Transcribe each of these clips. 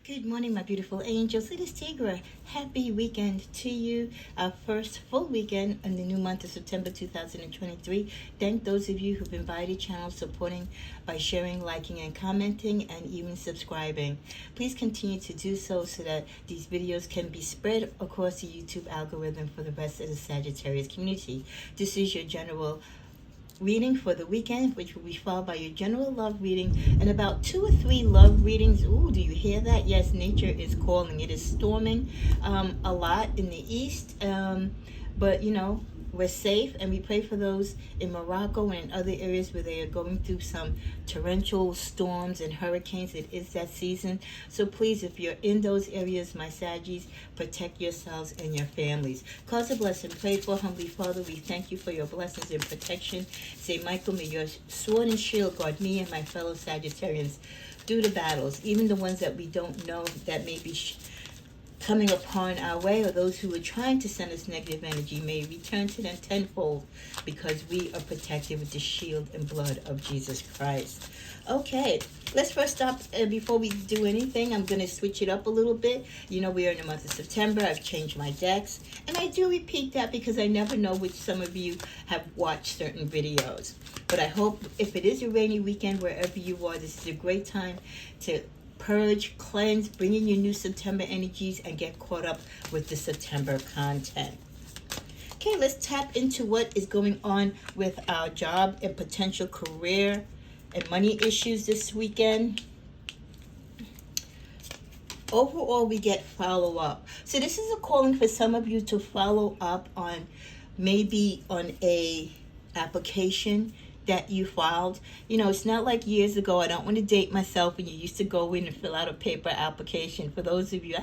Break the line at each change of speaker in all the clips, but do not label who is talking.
Good morning, my beautiful angels. It is Tigra. Happy weekend to you. Our first full weekend in the new month of September 2023. Thank those of you who've invited channel supporting by sharing, liking, and commenting, and even subscribing. Please continue to do so that these videos can be spread across the YouTube algorithm for the rest of the Sagittarius community. This is your general reading for the weekend, which will be followed by your general love reading and about 2 or 3 love readings. Ooh, do you hear that? Yes, nature is calling. It is storming a lot in the east, but we're safe, and we pray for those in Morocco and in other areas where they are going through some torrential storms and hurricanes. It is that season. So please, if you're in those areas, my Saggies, protect yourselves and your families. Cause a blessing. Pray for Humbly Father. We thank you for your blessings and protection. Say, Michael, may your sword and shield guard me and my fellow Sagittarians through the battles, even the ones that we don't know that may be coming upon our way, or those who are trying to send us negative energy may return to them tenfold, because we are protected with the shield and blood of Jesus Christ. Okay, let's first stop. Before we do anything, I'm going to switch it up a little bit. We are in the month of September. I've changed my decks, and I do repeat that because I never know which some of you have watched certain videos. But I hope if it is a rainy weekend wherever you are, this is a great time to purge, cleanse, bring in your new September energies, and get caught up with the September content. Okay, let's tap into what is going on with our job and potential career and money issues this weekend. Overall, we get follow-up. So this is a calling for some of you to follow up on maybe on a application that you filed. It's not like years ago. I don't want to date myself, and you used to go in and fill out a paper application. For those of you,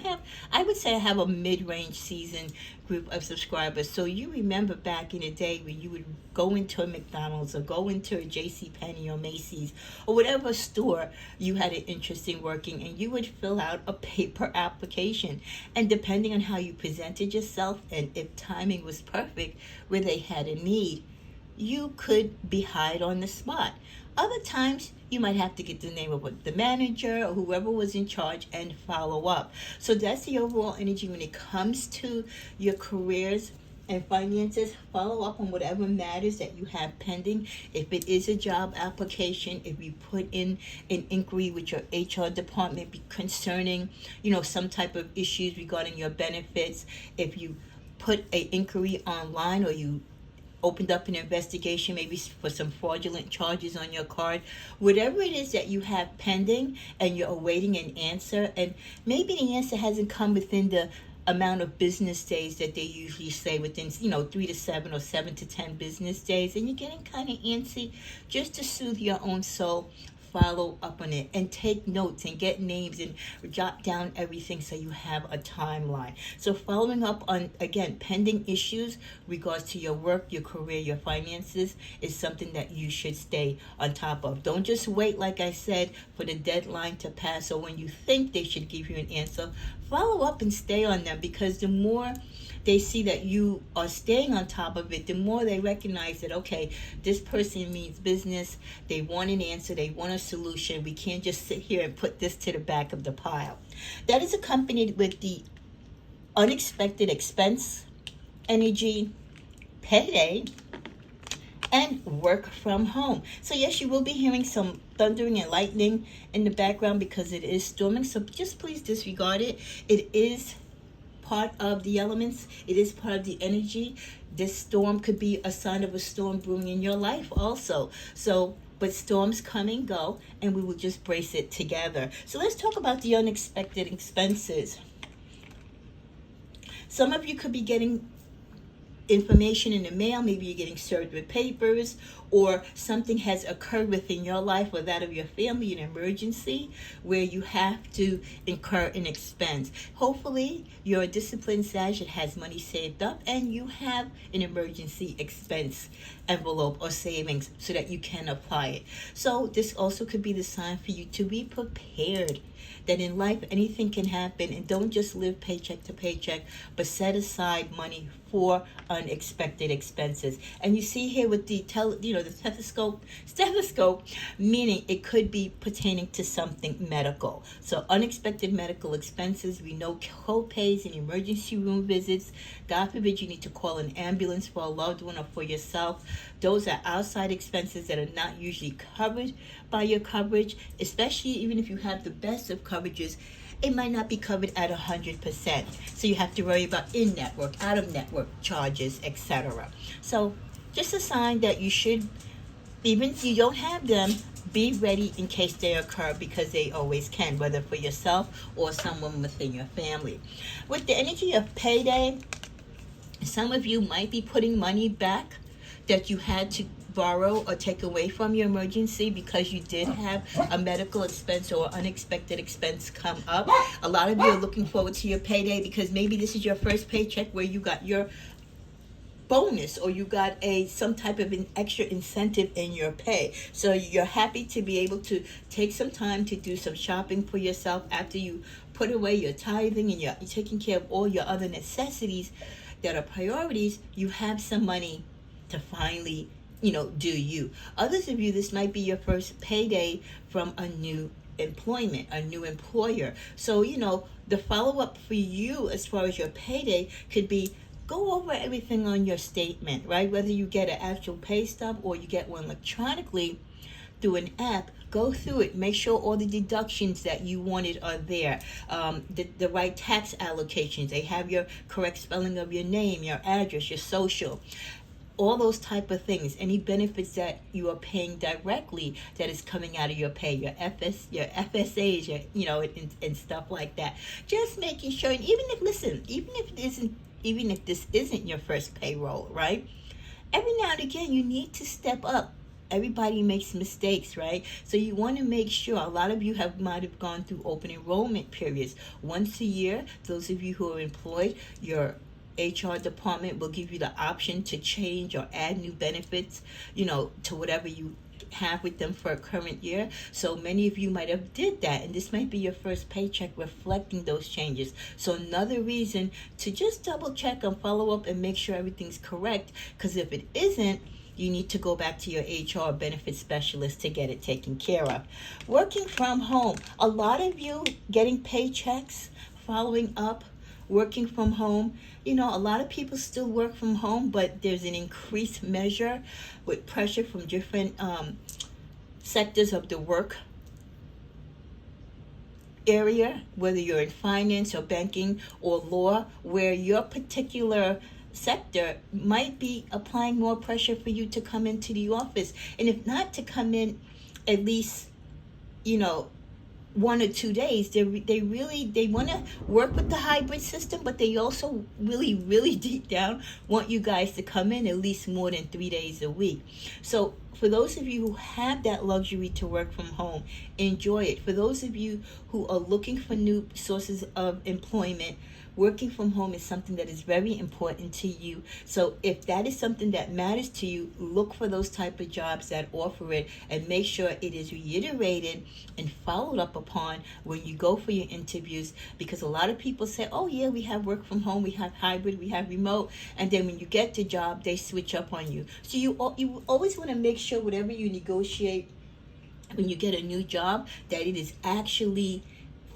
I would say I have a mid-range season group of subscribers. So you remember back in the day when you would go into a McDonald's or go into a JCPenney or Macy's or whatever store you had an interest in working, and you would fill out a paper application. And depending on how you presented yourself and if timing was perfect where they had a need, you could be hired on the spot. Other times, you might have to get the name of the manager or whoever was in charge and follow up. So that's the overall energy when it comes to your careers and finances. Follow up on whatever matters that you have pending. If it is a job application, if you put in an inquiry with your HR department concerning, some type of issues regarding your benefits, if you put an inquiry online, or you opened up an investigation maybe for some fraudulent charges on your card, whatever it is that you have pending and you're awaiting an answer, and maybe the answer hasn't come within the amount of business days that they usually say, within 3 to 7 or 7 to 10 business days, and you're getting kind of antsy, just to soothe your own soul, follow up on it and take notes and get names and jot down everything so you have a timeline. So following up on, again, pending issues regards to your work, your career, your finances is something that you should stay on top of. Don't just wait, like I said, for the deadline to pass, or when you think they should give you an answer. Follow up and stay on them, because the more they see that you are staying on top of it, the more they recognize that, okay, this person means business. They want an answer. They want a solution. We can't just sit here and put this to the back of the pile. That is accompanied with the unexpected expense, energy, payday, and work from home. So yes, you will be hearing some thundering and lightning in the background because it is storming. So just please disregard it. It is part of the elements. It is part of the energy. This storm could be a sign of a storm brewing in your life also. But storms come and go, and we will just brace it together. So let's talk about the unexpected expenses. Some of you could be getting information in the mail. Maybe you're getting served with papers, or something has occurred within your life or that of your family, an emergency where you have to incur an expense. Hopefully you're a disciplined Sag that has money saved up, and you have an emergency expense envelope or savings so that you can apply it. So this also could be the sign for you to be prepared, that in life anything can happen, and don't just live paycheck to paycheck, but set aside money for unexpected expenses. And you see here with the the stethoscope, meaning it could be pertaining to something medical. So unexpected medical expenses, we know co-pays and emergency room visits. God forbid you need to call an ambulance for a loved one or for yourself. Those are outside expenses that are not usually covered by your coverage, especially even if you have the best of coverages. It might not be covered at 100%. So you have to worry about in-network, out-of-network charges, etc. So just a sign that you should, even if you don't have them, be ready in case they occur, because they always can, whether for yourself or someone within your family. With the energy of payday, some of you might be putting money back that you had to borrow or take away from your emergency because you did have a medical expense or unexpected expense come up. A lot of you are looking forward to your payday because maybe this is your first paycheck where you got your bonus, or you got some type of an extra incentive in your pay. So you're happy to be able to take some time to do some shopping for yourself after you put away your tithing and you're taking care of all your other necessities that are priorities. You have some money to finally do you. Others of you, this might be your first payday from a new employment, a new employer. So the follow-up for you as far as your payday could be, go over everything on your statement, right? Whether you get an actual pay stub or you get one electronically through an app, go through it. Make sure all the deductions that you wanted are there. The right tax allocations. They have your correct spelling of your name, your address, your social. All those type of things. Any benefits that you are paying directly that is coming out of your pay, your FSAs, and stuff like that. Just making sure, and even if this isn't your first payroll, right? Every now and again, you need to step up. Everybody makes mistakes, right? So you want to make sure. A lot of you might have gone through open enrollment periods. Once a year, those of you who are employed, your HR department will give you the option to change or add new benefits, to whatever you have with them for a current year. So many of you might have did that, and this might be your first paycheck reflecting those changes. So another reason to just double check and follow up and make sure everything's correct, because if it isn't, you need to go back to your HR benefit specialist to get it taken care of. Working from home. A lot of you getting paychecks, following up, working from home. A lot of people still work from home, but there's an increased measure with pressure from different sectors of the work area, whether you're in finance or banking or law, where your particular sector might be applying more pressure for you to come into the office. And if not to come in at least, 1 or 2 days, they want to work with the hybrid system, but they also really deep down want you guys to come in at least more than 3 days a week. So for those of you who have that luxury to work from home, enjoy it. For those of you who are looking for new sources of employment, working from home is something that is very important to you. So if that is something that matters to you, look for those type of jobs that offer it, and make sure it is reiterated and followed up upon when you go for your interviews, because a lot of people say, oh yeah, we have work from home, we have hybrid, we have remote, and then when you get the job, they switch up on you. So you always want to make sure whatever you negotiate when you get a new job, that it is actually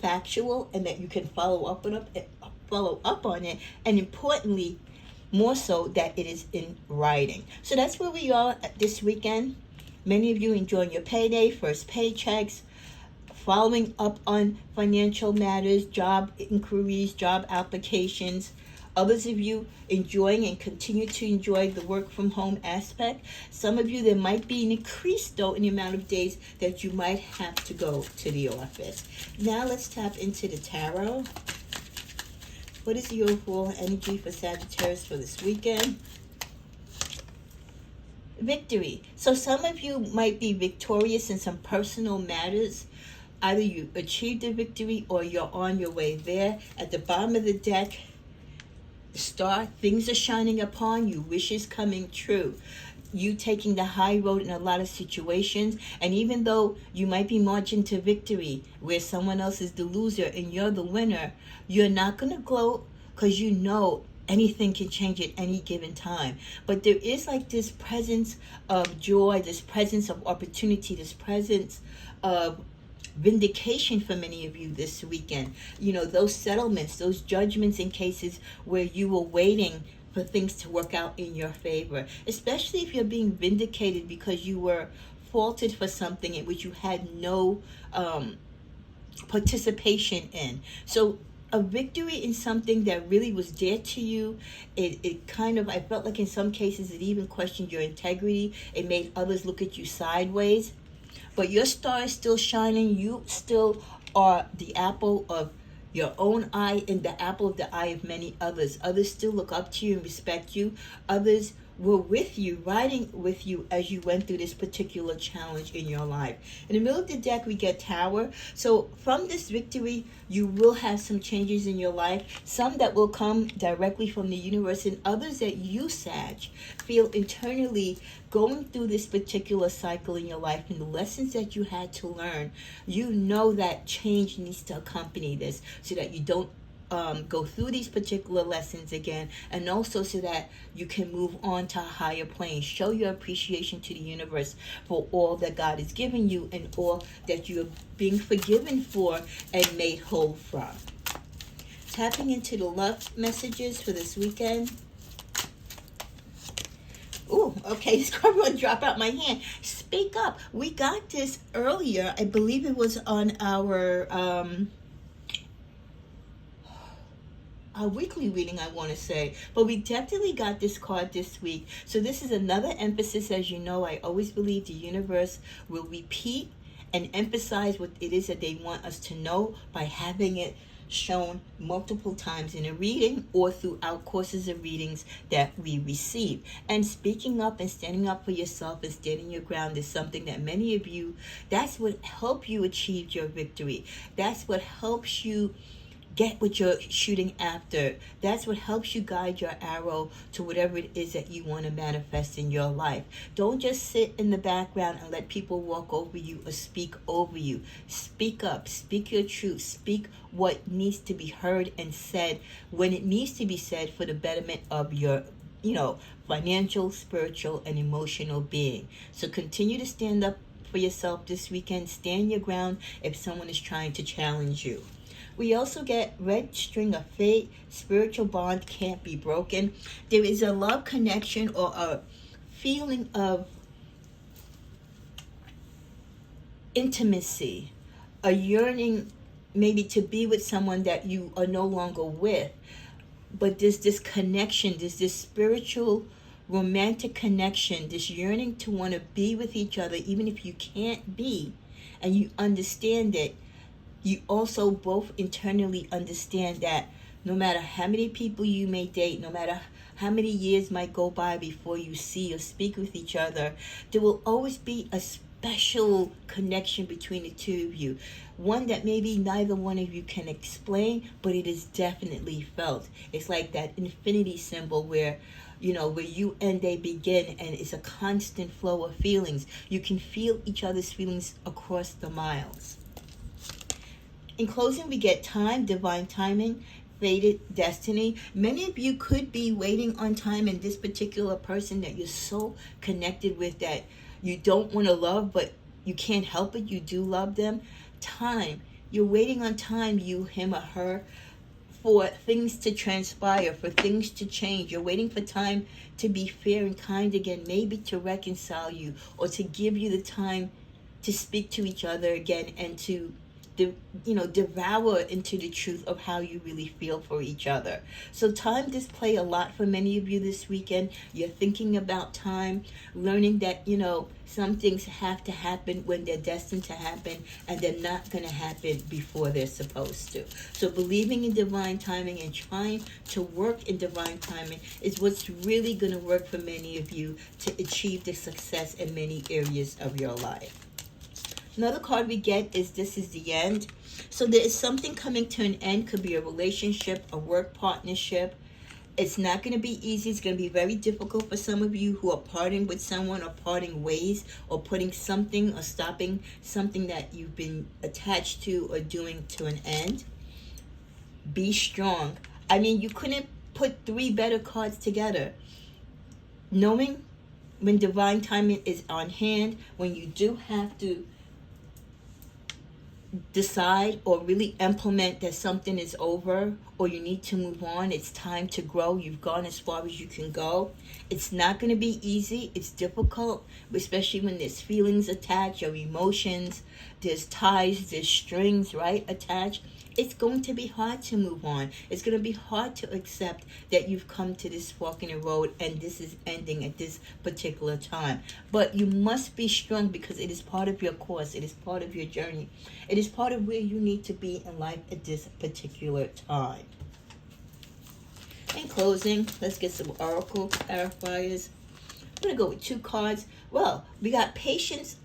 factual and that you can follow up on it, and importantly, more so, that it is in writing. So that's where we are this weekend. Many of you enjoying your payday, first paychecks, following up on financial matters, job inquiries, job applications. Others of you enjoying and continue to enjoy the work from home aspect. Some of you, there might be an increase though in the amount of days that you might have to go to the office. Now let's tap into the tarot. What is the overall energy for Sagittarius for this weekend? Victory. So some of you might be victorious in some personal matters. Either you achieved a victory or you're on your way there. At the bottom of the deck, star, things are shining upon you, wishes coming true. you taking the high road in a lot of situations. And even though you might be marching to victory where someone else is the loser and you're the winner, you're not going to gloat, because you know anything can change at any given time. But there is like this presence of joy, this presence of opportunity, this presence of vindication for many of you this weekend. You know, those settlements, those judgments in cases where you were waiting for things to work out in your favor, especially if you're being vindicated because you were faulted for something in which you had no participation in. So a victory in something that really was dear to you, it kind of, I felt like in some cases it even questioned your integrity. It made others look at you sideways. But your star is still shining. You still are the apple of your own eye and the apple of the eye of many others. Others still look up to you and respect you. Others were with you, riding with you as you went through this particular challenge in your life. In the middle of the deck, we get Tower. So from this victory, you will have some changes in your life, some that will come directly from the universe, and others that you, Sag, feel internally going through this particular cycle in your life and the lessons that you had to learn. You know that change needs to accompany this so that you don't go through these particular lessons again, and also so that you can move on to a higher plane. Show your appreciation to the universe for all that God has given you and all that you're being forgiven for and made whole from. Tapping into the love messages for this weekend. Ooh, okay, this card will drop out my hand. Speak up. We got this earlier. I believe it was on our weekly reading, I want to say, but we definitely got this card this week. So this is another emphasis. As you know, I always believe the universe will repeat and emphasize what it is that they want us to know by having it shown multiple times in a reading or throughout courses of readings that we receive. And speaking up and standing up for yourself and standing your ground is something that many of you, that's what helped you achieve your victory. That's what helps you get what you're shooting after. That's what helps you guide your arrow to whatever it is that you want to manifest in your life. Don't just sit in the background and let people walk over you or speak over you. Speak up, speak your truth, speak what needs to be heard and said when it needs to be said for the betterment of your financial, spiritual, and emotional being. So continue to stand up for yourself this weekend. Stand your ground if someone is trying to challenge you. We also get red string of fate. Spiritual bond can't be broken. There is a love connection or a feeling of intimacy, a yearning maybe to be with someone that you are no longer with. But there's this connection, there's this spiritual romantic connection, this yearning to want to be with each other even if you can't be, and you understand it. You also both internally understand that no matter how many people you may date, no matter how many years might go by before you see or speak with each other, there will always be a special connection between the two of you. One that maybe neither one of you can explain, but it is definitely felt. It's like that infinity symbol where you end, they begin, and it's a constant flow of feelings. You can feel each other's feelings across the miles. In closing, we get time, divine timing, fated destiny. Many of you could be waiting on time in this particular person that you're so connected with that you don't want to love, but you can't help it. You do love them. Time. You're waiting on time, you, him, or her, for things to transpire, for things to change. You're waiting for time to be fair and kind again, maybe to reconcile you or to give you the time to speak to each other again and to devour into the truth of how you really feel for each other. So time does play a lot for many of you this weekend. You're thinking about time, learning that, some things have to happen when they're destined to happen, and they're not going to happen before they're supposed to. So believing in divine timing and trying to work in divine timing is what's really going to work for many of you to achieve the success in many areas of your life. Another card we get is This is the End. So there is something coming to an end. Could be a relationship, a work partnership, It's not going to be easy. It's going to be very difficult for some of you who are parting with someone or parting ways or putting something or stopping something that you've been attached to or doing to an end. Be strong. I mean, you couldn't put three better cards together. Knowing when divine timing is on hand, when you do have to decide or really implement that something is over or you need to move on, it's time to grow, you've gone as far as you can go. It's not going to be easy. It's difficult, especially when there's feelings attached or emotions, there's ties, there's strings, right, attached. It's going to be hard to move on. It's going to be hard to accept that you've come to this fork in the road and this is ending at this particular time. But you must be strong because it is part of your course. It is part of your journey. It is part of where you need to be in life at this particular time. In closing, let's get some oracle clarifiers. I'm going to go with 2 cards. Well, we got patience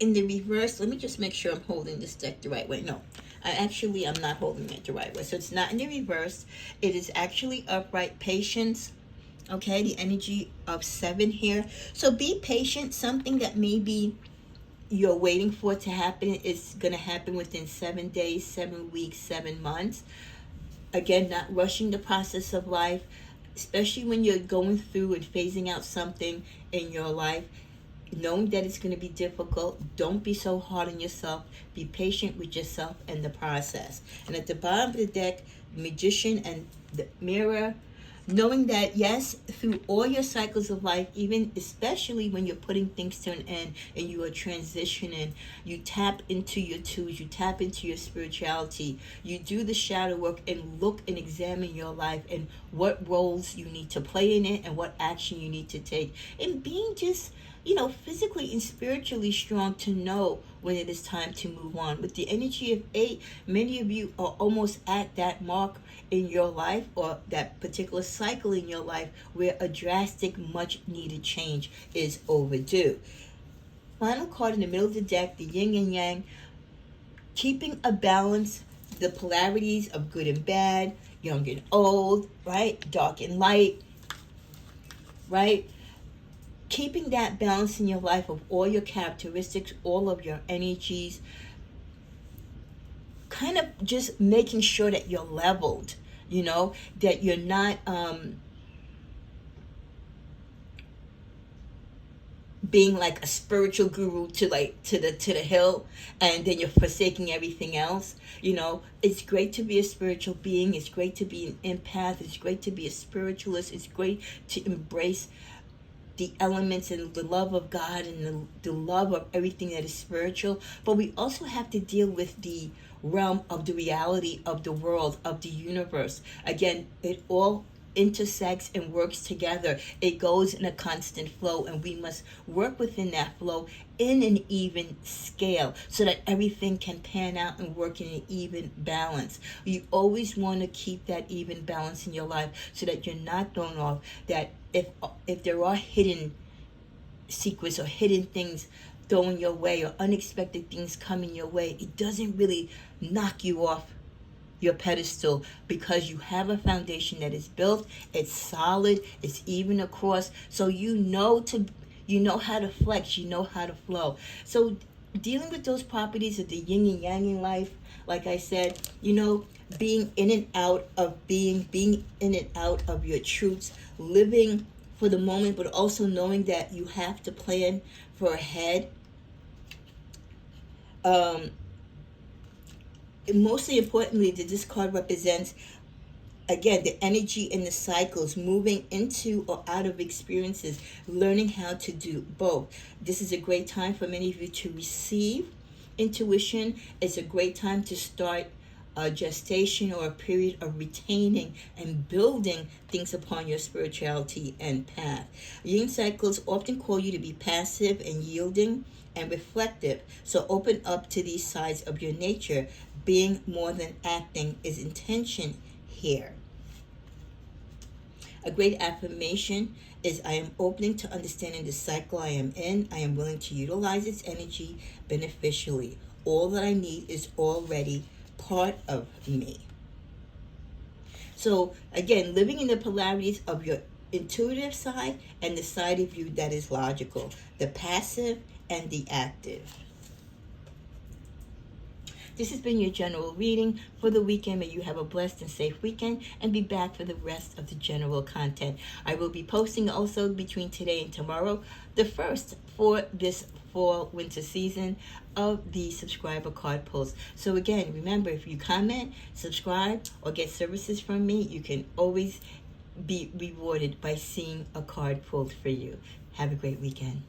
in the reverse. Let me just make sure I'm holding this deck the right way. No. I'm not holding it the right way. So it's not in the reverse. It is actually upright. Patience. Okay, the energy of 7 here. So be patient. Something that maybe you're waiting for to happen is going to happen within 7 days, 7 weeks, 7 months. Again, not rushing the process of life, especially when you're going through and phasing out something in your life. Knowing that it's going to be difficult, don't be so hard on yourself. Be patient with yourself and the process. And at the bottom of the deck, the Magician and the Mirror. Knowing that, yes, through all your cycles of life, even especially when you're putting things to an end and you are transitioning, you tap into your tools, you tap into your spirituality, you do the shadow work and look and examine your life and what roles you need to play in it and what action you need to take. And being just, physically and spiritually strong to know when it is time to move on. With the energy of 8, many of you are almost at that mark in your life or that particular cycle in your life where a drastic, much needed change is overdue. Final card in the middle of the deck, the yin and yang, keeping a balance, the polarities of good and bad, young and old, right? Dark and light, right? Keeping that balance in your life of all your characteristics, all of your energies, kind of just making sure that you're leveled, that you're not being like a spiritual guru to the hill and then you're forsaking everything else. It's great to be a spiritual being. It's great to be an empath. It's great to be a spiritualist. It's great to embrace the elements and the love of God and the love of everything that is spiritual. But we also have to deal with the realm of the reality of the world, of the universe. Again, it all intersects and works together. It goes in a constant flow, and we must work within that flow in an even scale so that everything can pan out and work in an even balance. You always want to keep that even balance in your life so that you're not thrown off, that if there are hidden secrets or hidden things thrown your way or unexpected things coming your way, it doesn't really knock you off your pedestal because you have a foundation that is built, it's solid, it's even across, so you know how to flex, you know how to flow. So dealing with those properties of the yin and yang in life, like I said, being in and out of being in and out of your truths, living for the moment, but also knowing that you have to plan for ahead. Mostly importantly, this card represents, again, the energy and the cycles, moving into or out of experiences, learning how to do both. This is a great time for many of you to receive intuition. It's a great time to start a gestation or a period of retaining and building things upon your spirituality and path. Yin cycles often call you to be passive and yielding and reflective. So open up to these sides of your nature. Being more than acting is intention here. A great affirmation is, I am opening to understanding the cycle I am in. I am willing to utilize its energy beneficially. All that I need is already part of me. So again, living in the polarities of your intuitive side and the side of you that is logical, the passive and the active. This has been your general reading for the weekend. May you have a blessed and safe weekend and be back for the rest of the general content. I will be posting also between today and tomorrow the first for this fall winter season of the subscriber card pulls. So again, remember, if you comment, subscribe, or get services from me, you can always be rewarded by seeing a card pulled for you. Have a great weekend.